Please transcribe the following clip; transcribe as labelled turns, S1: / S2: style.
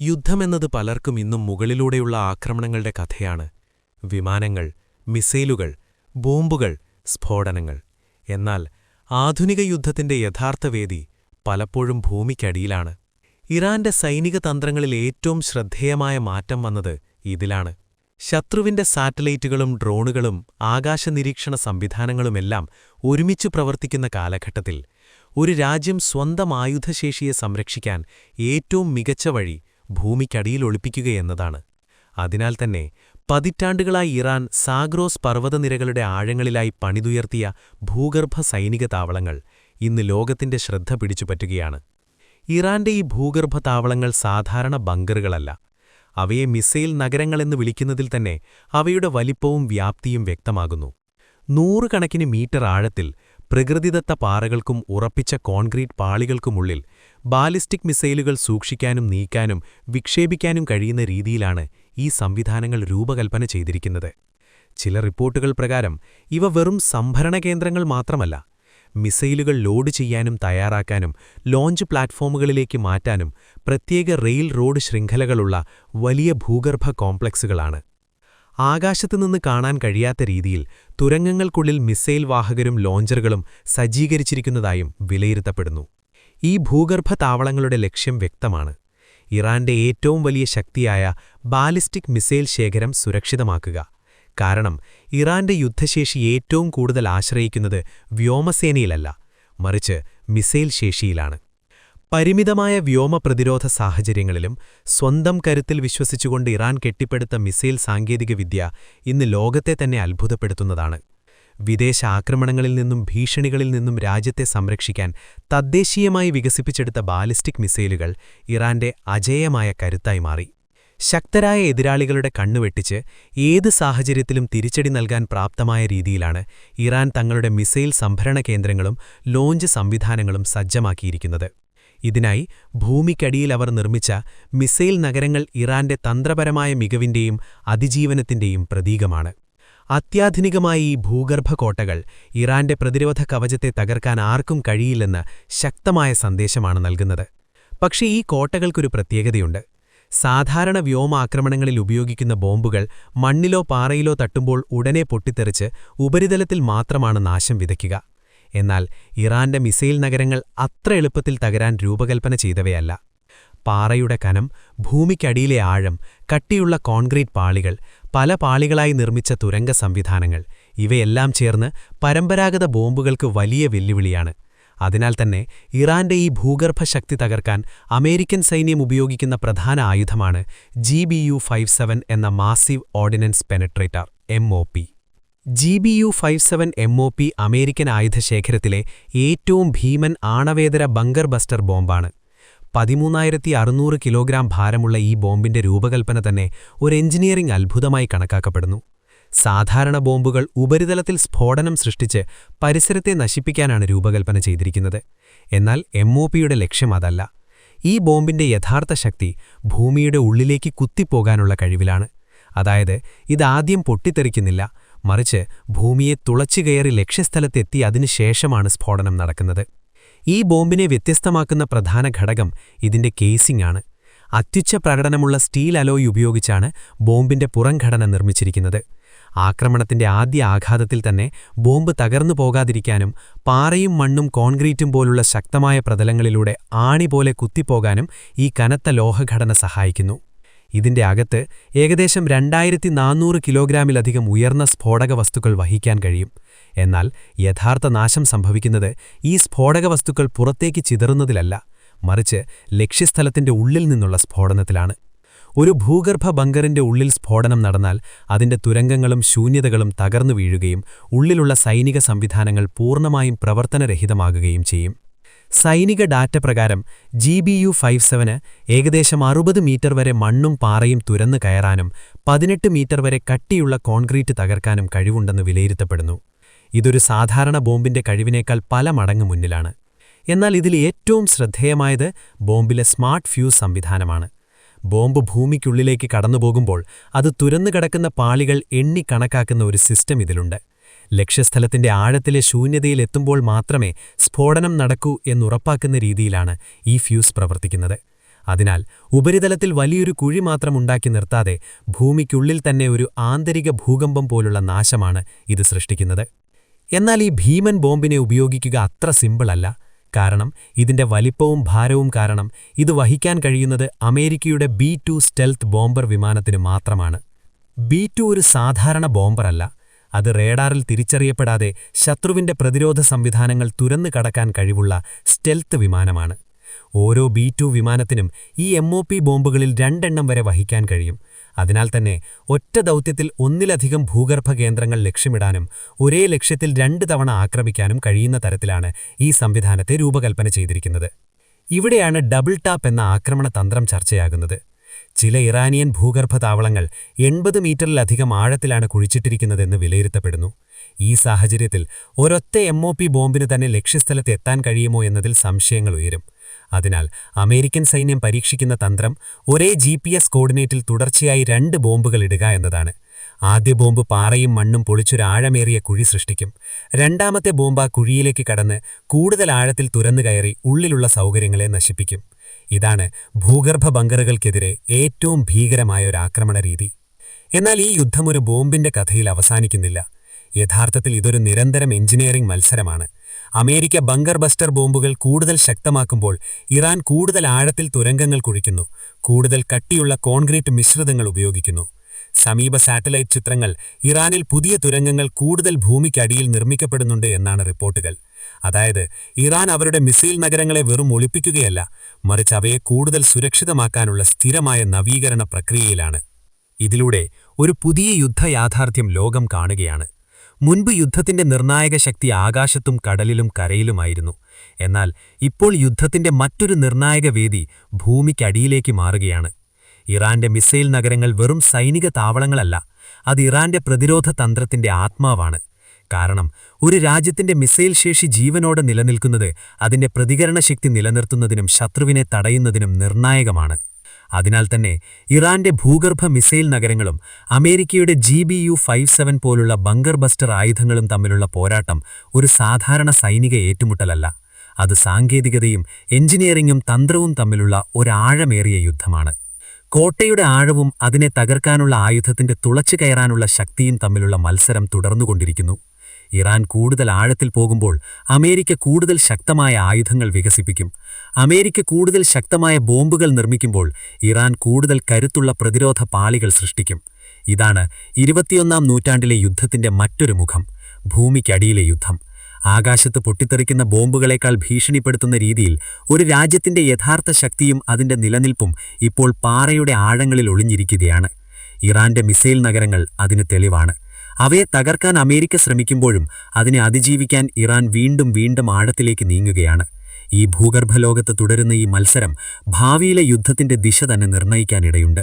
S1: യുദ്ധമെന്നത് പലർക്കും ഇന്നും മുകളിലൂടെയുള്ള ആക്രമണങ്ങളുടെ കഥയാണ്. വിമാനങ്ങൾ, മിസൈലുകൾ, ബോംബുകൾ, സ്ഫോടനങ്ങൾ. എന്നാൽ ആധുനിക യുദ്ധത്തിന്റെ യഥാർത്ഥ വേദി പലപ്പോഴും ഭൂമിക്കടിയിലാണ്. ഇറാന്റെ സൈനിക തന്ത്രങ്ങളിൽ ഏറ്റവും ശ്രദ്ധേയമായ മാറ്റം വന്നത് ഇതിലാണ്. ശത്രുവിന്റെ സാറ്റലൈറ്റുകളും ഡ്രോണുകളും ആകാശനിരീക്ഷണ സംവിധാനങ്ങളുമെല്ലാം ഒരുമിച്ചു പ്രവർത്തിക്കുന്ന കാലഘട്ടത്തിൽ ഒരു രാജ്യം സ്വന്തം ആയുധശേഷിയെ സംരക്ഷിക്കാൻ ഏറ്റവും മികച്ച വഴി ഭൂമിക്കടിയിൽ ഒളിപ്പിക്കുകയെന്നതാണ്. അതിനാൽ തന്നെ പതിറ്റാണ്ടുകളായി ഇറാൻ സാഗ്രോസ് പർവ്വതനിരകളുടെ ആഴങ്ങളിലായി പണിതുയർത്തിയ ഭൂഗർഭ സൈനിക താവളങ്ങൾ ഇന്ന് ലോകത്തിന്റെ ശ്രദ്ധ പിടിച്ചുപറ്റുകയാണ്. ഇറാന്റെ ഈ ഭൂഗർഭ താവളങ്ങൾ സാധാരണ ബങ്കറുകളല്ല. അവയെ മിസൈൽ നഗരങ്ങളെന്ന് വിളിക്കുന്നതിൽ തന്നെ അവയുടെ വലിപ്പവും വ്യാപ്തിയും വ്യക്തമാകുന്നു. നൂറുകണക്കിന് മീറ്റർ ആഴത്തിൽ പ്രകൃതിദത്ത പാറകൾക്കും ഉറപ്പിച്ച കോൺക്രീറ്റ് പാളികൾക്കുമുള്ളിൽ ബാലിസ്റ്റിക് മിസൈലുകൾ സൂക്ഷിക്കാനും നീക്കാനും വിക്ഷേപിക്കാനും കഴിയുന്ന രീതിയിലാണ് ഈ സംവിധാനങ്ങൾ രൂപകൽപ്പന ചെയ്തിരിക്കുന്നത്. ചില റിപ്പോർട്ടുകൾ പ്രകാരം ഇവ വെറും സംഭരണ കേന്ദ്രങ്ങൾ മാത്രമല്ല, മിസൈലുകൾ ലോഡ് ചെയ്യാനും തയ്യാറാക്കാനും ലോഞ്ച് പ്ലാറ്റ്ഫോമുകളിലേക്ക് മാറ്റാനും പ്രത്യേക റെയിൽ റോഡ് ശൃംഖലകളുള്ള വലിയ ഭൂഗർഭ കോംപ്ലക്സുകളാണ്. ആകാശത്തുനിന്ന് കാണാൻ കഴിയാത്ത രീതിയിൽ തുരങ്കങ്ങൾക്കുള്ളിൽ മിസൈൽ വാഹകരും ലോഞ്ചറുകളും സജ്ജീകരിച്ചിരിക്കുന്നതായും വിലയിരുത്തപ്പെടുന്നു. ഈ ഭൂഗർഭ താവളങ്ങളുടെ ലക്ഷ്യം വ്യക്തമാണ്: ഇറാന്റെ ഏറ്റവും വലിയ ശക്തിയായ ബാലിസ്റ്റിക് മിസൈൽ ശേഖരം സുരക്ഷിതമാക്കുക. കാരണം ഇറാന്റെ യുദ്ധശേഷി ഏറ്റവും കൂടുതൽ ആശ്രയിക്കുന്നത് വ്യോമസേനയിലല്ല, മറിച്ച് മിസൈൽ ശേഷിയിലാണ്. പരിമിതമായ വ്യോമപ്രതിരോധ സാഹചര്യങ്ങളിലും സ്വന്തം കരുത്തിൽ വിശ്വസിച്ചുകൊണ്ട് ഇറാൻ കെട്ടിപ്പടുത്ത മിസൈൽ സാങ്കേതികവിദ്യ ഇന്ന് ലോകത്തെ തന്നെ അത്ഭുതപ്പെടുത്തുന്നതാണ്. വിദേശ ആക്രമണങ്ങളിൽ നിന്നും ഭീഷണികളിൽ നിന്നും രാജ്യത്തെ സംരക്ഷിക്കാൻ തദ്ദേശീയമായി വികസിപ്പിച്ചെടുത്ത ബാലിസ്റ്റിക് മിസൈലുകൾ ഇറാന്റെ അജേയമായ കരുത്തായി മാറി. ശക്തരായ എതിരാളികളുടെ കണ്ണുവെട്ടിച്ച് ഏത് സാഹചര്യത്തിലും തിരിച്ചടി നൽകാൻ പ്രാപ്തമായ രീതിയിലാണ് ഇറാൻ തങ്ങളുടെ മിസൈൽ സംഭരണ കേന്ദ്രങ്ങളും ലോഞ്ച് സംവിധാനങ്ങളും സജ്ജമാക്കിയിരിക്കുന്നത്. ഇതിനായി ഭൂമിക്കടിയിൽ അവർ നിർമ്മിച്ച മിസൈൽ നഗരങ്ങൾ ഇറാന്റെ തന്ത്രപരമായ മികവിന്റെയും അതിജീവനത്തിന്റെയും പ്രതീകമാണ്. അത്യാധുനികമായ ഈ ഭൂഗർഭ കോട്ടകൾ ഇറാന്റെ പ്രതിരോധ കവചത്തെ തകർക്കാൻ ആർക്കും കഴിയില്ലെന്ന് ശക്തമായ സന്ദേശമാണ് നൽകുന്നത്. പക്ഷേ ഈ കോട്ടകൾക്കൊരു പ്രത്യേകതയുണ്ട്. സാധാരണ വ്യോമാക്രമണങ്ങളിൽ ഉപയോഗിക്കുന്ന ബോംബുകൾ മണ്ണിലോ പാറയിലോ തട്ടുമ്പോൾ ഉടനെ പൊട്ടിത്തെറിച്ച് ഉപരിതലത്തിൽ മാത്രമാണ് നാശം വിതയ്ക്കുക. എന്നാൽ ഇറാന്റെ മിസൈൽ നഗരങ്ങൾ അത്ര എളുപ്പത്തിൽ തകരാൻ രൂപകൽപ്പന ചെയ്തവയല്ല. പാറയുടെ കനം, ഭൂമിക്കടിയിലെ ആഴം, കട്ടിയുള്ള കോൺക്രീറ്റ് പാളികൾ, പല പാളികളായി നിർമ്മിച്ച തുരങ്ക സംവിധാനങ്ങൾ, ഇവയെല്ലാം ചേർന്ന് പരമ്പരാഗത ബോംബുകൾക്ക് വലിയ വെല്ലുവിളിയാണ്. അതിനാൽ തന്നെ ഇറാന്റെ ഈ ഭൂഗർഭ ശക്തി തകർക്കാൻ അമേരിക്കൻ സൈന്യം ഉപയോഗിക്കുന്ന പ്രധാന ആയുധമാണ് GBU-57 എന്ന massive ordnance penetrator MOP. GBU-57 MOP American ആയുധശേഖരത്തിലെ ഏറ്റവും ഭീമൻ ആണവേതര ബങ്കർ ബസ്റ്റർ ബോംബാണ്. 13,600 കിലോഗ്രാം ഭാരമുള്ള ഈ ബോംബിന്റെ രൂപകൽപ്പന തന്നെ ഒരു എഞ്ചിനീയറിംഗ് അത്ഭുതമായി കണക്കാക്കപ്പെടുന്നു. സാധാരണ ബോംബുകൾ ഉപരിതലത്തിൽ സ്ഫോടനം സൃഷ്ടിച്ച് പരിസരത്തെ നശിപ്പിക്കാനാണ് രൂപകൽപ്പന ചെയ്തിരിക്കുന്നത്. എന്നാൽ MOPയുടെ ലക്ഷ്യം അതല്ല. ഈ ബോംബിന്റെ യഥാർത്ഥ ശക്തി ഭൂമിയുടെ ഉള്ളിലേക്ക് കുത്തിപ്പോകാനുള്ള കഴിവിലാണ്. അതായത് ഇതാദ്യം പൊട്ടിത്തെറിക്കുന്നില്ല, മറിച്ച് ഭൂമിയെ തുളച്ചുകയറി ലക്ഷ്യസ്ഥലത്തെത്തി അതിനുശേഷമാണ് സ്ഫോടനം നടക്കുന്നത്. ഈ ബോംബിനെ വ്യത്യസ്തമാക്കുന്ന പ്രധാന ഘടകം ഇതിന്റെ കേസിംഗ് ആണ്. അത്യുച്ച പ്രകടനമുള്ള സ്റ്റീൽ അലോയ് ഉപയോഗിച്ചാണ് ബോംബിന്റെ പുറംഘടന നിർമ്മിച്ചിരിക്കുന്നത്. ആക്രമണത്തിന്റെ ആദ്യ ആഘാതത്തിൽ തന്നെ ബോംബ് തകർന്നു പോകാതിരിക്കാനും പാറയും മണ്ണും കോൺക്രീറ്റും പോലുള്ള ശക്തമായ പ്രതലങ്ങളിലൂടെ ആണി പോലെ കുത്തിപ്പോകാനും ഈ കനത്ത ലോഹഘടന സഹായിക്കുന്നു. ഇതിന്റെ അകത്ത് ഏകദേശം 2,400 കിലോഗ്രാമിലധികം ഉയർന്ന സ്ഫോടക വസ്തുക്കൾ വഹിക്കാൻ കഴിയും. എന്നാൽ യഥാർത്ഥ നാശം സംഭവിക്കുന്നത് ഈ സ്ഫോടക വസ്തുക്കൾ പുറത്തേക്ക് ചിതറുന്നതിലല്ല, മറിച്ച് ലക്ഷ്യസ്ഥലത്തിന്റെ ഉള്ളിൽ നിന്നുള്ള സ്ഫോടനത്തിലാണ്. ഒരു ഭൂഗർഭ ബങ്കറിന്റെ ഉള്ളിൽ സ്ഫോടനം നടന്നാൽ അതിന്റെ തുരങ്കങ്ങളും ശൂന്യതകളും തകർന്നു വീഴുകയും ഉള്ളിലുള്ള സൈനിക സംവിധാനങ്ങൾ പൂർണ്ണമായും പ്രവർത്തനരഹിതമാകുകയും ചെയ്യും. സൈനിക ഡാറ്റ പ്രകാരം GBU-57 ഏകദേശം 60 മീറ്റർ വരെ മണ്ണും പാറയും തുരന്നു കയറാനും 18 മീറ്റർ വരെ കട്ടിയുള്ള കോൺക്രീറ്റ് തകർക്കാനും കഴിവുണ്ടെന്ന് വിലയിരുത്തപ്പെടുന്നു. ഇതൊരു സാധാരണ ബോംബിന്റെ കഴിവിനേക്കാൾ പല മടങ്ങ് മുന്നിലാണ്. എന്നാൽ ഇതിൽ ഏറ്റവും ശ്രദ്ധേയമായത് ബോംബിലെ സ്മാർട്ട് ഫ്യൂസ് സംവിധാനമാണ്. ബോംബ് ഭൂമിക്കുള്ളിലേക്ക് കടന്നുപോകുമ്പോൾ അത് തുരന്നു കിടക്കുന്ന പാളികൾ എണ്ണി കണക്കാക്കുന്ന ഒരു സിസ്റ്റം ഇതിലുണ്ട്. ലക്ഷ്യസ്ഥലത്തിന്റെ ആഴത്തിലെ ശൂന്യതയിലെത്തുമ്പോൾ മാത്രമേ സ്ഫോടനം നടക്കൂ എന്നുറപ്പാക്കുന്ന രീതിയിലാണ് ഈ ഫ്യൂസ് പ്രവർത്തിക്കുന്നത്.
S2: അതിനാൽ ഉപരിതലത്തിൽ വലിയൊരു കുഴി മാത്രം ഉണ്ടാക്കി നിർത്താതെ ഭൂമിക്കുള്ളിൽ തന്നെ ഒരു ആന്തരിക ഭൂകമ്പം പോലുള്ള നാശമാണ് ഇത് സൃഷ്ടിക്കുന്നത്. എന്നാൽ ഈ ഭീമൻ ബോംബിനെ ഉപയോഗിക്കുക അത്ര സിമ്പിളല്ല. കാരണം ഇതിന്റെ വലിപ്പവും ഭാരവും കാരണം ഇത് വഹിക്കാൻ കഴിയുന്നത് അമേരിക്കയുടെ B-2 സ്റ്റെൽത്ത് ബോംബർ വിമാനത്തിന് മാത്രമാണ്. B-2 ഒരു സാധാരണ ബോംബറല്ല. അത് റേഡാറിൽ തിരിച്ചറിയപ്പെടാതെ ശത്രുവിന്റെ പ്രതിരോധ സംവിധാനങ്ങൾ തുരന്നു കടക്കാൻ കഴിവുള്ള സ്റ്റെൽത്ത് വിമാനമാണ്. ഓരോ B-2 വിമാനത്തിനും ഈ MOP ബോംബുകളിൽ 2 എണ്ണം വരെ വഹിക്കാൻ കഴിയും. അതിനാൽ തന്നെ ഒറ്റ ദൗത്യത്തിൽ ഒന്നിലധികം ഭൂഗർഭ കേന്ദ്രങ്ങൾ ലക്ഷ്യമിടാനും ഒരേ ലക്ഷ്യത്തിൽ 2 തവണ ആക്രമിക്കാനും കഴിയുന്ന തരത്തിലാണ് ഈ സംവിധാനത്തെ രൂപകൽപ്പന ചെയ്തിരിക്കുന്നത്. ഇവിടെയാണ് ഡബിൾ ടാപ്പ് എന്ന ആക്രമണ തന്ത്രം ചർച്ചയാകുന്നത്. ചില ഇറാനിയൻ ഭൂഗർഭ താവളങ്ങൾ 80 മീറ്ററിലധികം ആഴത്തിലാണ് കുഴിച്ചിട്ടിരിക്കുന്നതെന്ന് വിലയിരുത്തപ്പെടുന്നു. ഈ സാഹചര്യത്തിൽ ഒരൊറ്റ MOP ബോംബിന് തന്നെ ലക്ഷ്യസ്ഥലത്ത് എത്താൻ കഴിയുമോ എന്നതിൽ സംശയങ്ങൾ ഉയരും. അതിനാൽ അമേരിക്കൻ സൈന്യം പരീക്ഷിക്കുന്ന തന്ത്രം ഒരേ GPS കോർഡിനേറ്റിൽ തുടർച്ചയായി 2 ബോംബുകൾ ഇടുക എന്നതാണ്. ആദ്യ ബോംബ് പാറയും മണ്ണും പൊളിച്ചൊരാഴമേറിയ കുഴി സൃഷ്ടിക്കും. രണ്ടാമത്തെ ബോംബ് ആ കുഴിയിലേക്ക് കടന്ന് കൂടുതൽ ആഴത്തിൽ തുരന്നു കയറി ഉള്ളിലുള്ള സൗകര്യങ്ങളെ നശിപ്പിക്കും. ഇതാണ് ഭൂഗർഭ ബങ്കറുകൾക്കെതിരെ ഏറ്റവും ഭീകരമായ ഒരു ആക്രമണ രീതി. എന്നാൽ ഈ യുദ്ധം ഒരു ബോംബിന്റെ കഥയിൽ അവസാനിക്കുന്നില്ല. യഥാർത്ഥത്തിൽ ഇതൊരു നിരന്തരം എഞ്ചിനീയറിംഗ് മത്സരമാണ്. അമേരിക്ക ബങ്കർ ബസ്റ്റർ ബോംബുകൾ കൂടുതൽ ശക്തമാക്കുമ്പോൾ ഇറാൻ കൂടുതൽ ആഴത്തിൽ തുരങ്കങ്ങൾ കുഴിക്കുന്നു, കൂടുതൽ കട്ടിയുള്ള കോൺക്രീറ്റ് മിശ്രിതങ്ങൾ ഉപയോഗിക്കുന്നു. സമീപ സാറ്റലൈറ്റ് ചിത്രങ്ങൾ ഇറാനിൽ പുതിയ തുരങ്കങ്ങൾ കൂടുതൽ ഭൂമിക്കടിയിൽ നിർമ്മിക്കപ്പെടുന്നുണ്ട് എന്നാണ് റിപ്പോർട്ടുകൾ. അതായത് ഇറാൻ അവരുടെ മിസൈൽ നഗരങ്ങളെ വെറും ഒളിപ്പിക്കുകയല്ല, മറിച്ച് അവയെ കൂടുതൽ സുരക്ഷിതമാക്കാനുള്ള സ്ഥിരമായ നവീകരണ പ്രക്രിയയിലാണ്. ഇതിലൂടെ ഒരു പുതിയ യുദ്ധയാഥാർത്ഥ്യം ലോകം കാണുകയാണ്. മുൻപ് യുദ്ധത്തിന്റെ നിർണായക ശക്തി ആകാശത്തും കടലിലും കരയിലുമായിരുന്നു. എന്നാൽ ഇപ്പോൾ യുദ്ധത്തിന്റെ മറ്റൊരു നിർണായക വേദി ഭൂമിക്കടിയിലേക്ക് മാറുകയാണ്. ഇറാന്റെ മിസൈൽ നഗരങ്ങൾ വെറും സൈനിക താവളങ്ങളല്ല, അത് ഇറാന്റെ പ്രതിരോധ തന്ത്രത്തിന്റെ ആത്മാവാണ്. കാരണം ഒരു രാജ്യത്തിന്റെ മിസൈൽ ശേഷി ജീവനോടെ നിലനിൽക്കുന്നത് അതിന്റെ പ്രതികരണശക്തി നിലനിർത്തുന്നതിനും ശത്രുവിനെ തടയുന്നതിനും നിർണായകമാണ്. അതിനാൽ തന്നെ ഇറാന്റെ ഭൂഗർഭ മിസൈൽ നഗരങ്ങളും അമേരിക്കയുടെ GBU-57 പോലുള്ള ബങ്കർ ബസ്റ്റർ ആയുധങ്ങളും തമ്മിലുള്ള പോരാട്ടം ഒരു സാധാരണ സൈനിക ഏറ്റുമുട്ടലല്ല. അത് സാങ്കേതികതയും എഞ്ചിനീയറിംഗും തന്ത്രവും തമ്മിലുള്ള ഒരാഴമേറിയ യുദ്ധമാണ്. കോട്ടയുടെ ആഴവും അതിനെ തകർക്കാനുള്ള ആയുധത്തിന്റെ തുളച്ചു കയറാനുള്ള ശക്തിയും തമ്മിലുള്ള മത്സരം തുടർന്നുകൊണ്ടിരിക്കുന്നു. ഇറാൻ കൂടുതൽ ആഴത്തിൽ പോകുമ്പോൾ അമേരിക്ക കൂടുതൽ ശക്തമായ ആയുധങ്ങൾ വികസിപ്പിക്കും. അമേരിക്ക കൂടുതൽ ശക്തമായ ബോംബുകൾ നിർമ്മിക്കുമ്പോൾ ഇറാൻ കൂടുതൽ കരുത്തുള്ള പ്രതിരോധ പാളികൾ സൃഷ്ടിക്കും. ഇതാണ് 21ാം നൂറ്റാണ്ടിലെ യുദ്ധത്തിന്റെ മറ്റൊരു മുഖം, ഭൂമിക്കടിയിലെ യുദ്ധം. ആകാശത്ത് പൊട്ടിത്തെറിക്കുന്ന ബോംബുകളേക്കാൾ ഭീഷണിപ്പെടുത്തുന്ന രീതിയിൽ ഒരു രാജ്യത്തിന്റെ യഥാർത്ഥ ശക്തിയും അതിന്റെ നിലനിൽപ്പും ഇപ്പോൾ പാറയുടെ ആഴങ്ങളിൽ ഒളിഞ്ഞിരിക്കുകയാണ്. ഇറാന്റെ മിസൈൽ നഗരങ്ങൾ അതിന് തെളിവാണ്. അവയെ തകർക്കാൻ അമേരിക്ക ശ്രമിക്കുമ്പോഴും അതിനെ അതിജീവിക്കാൻ ഇറാൻ വീണ്ടും വീണ്ടും ആഴത്തിലേക്ക് നീങ്ങുകയാണ്. ഈ ഭൂഗർഭലോകത്ത് തുടരുന്ന ഈ മത്സരം ഭാവിയിലെ യുദ്ധത്തിന്റെ ദിശ തന്നെ നിർണ്ണയിക്കാനിടയുണ്ട്.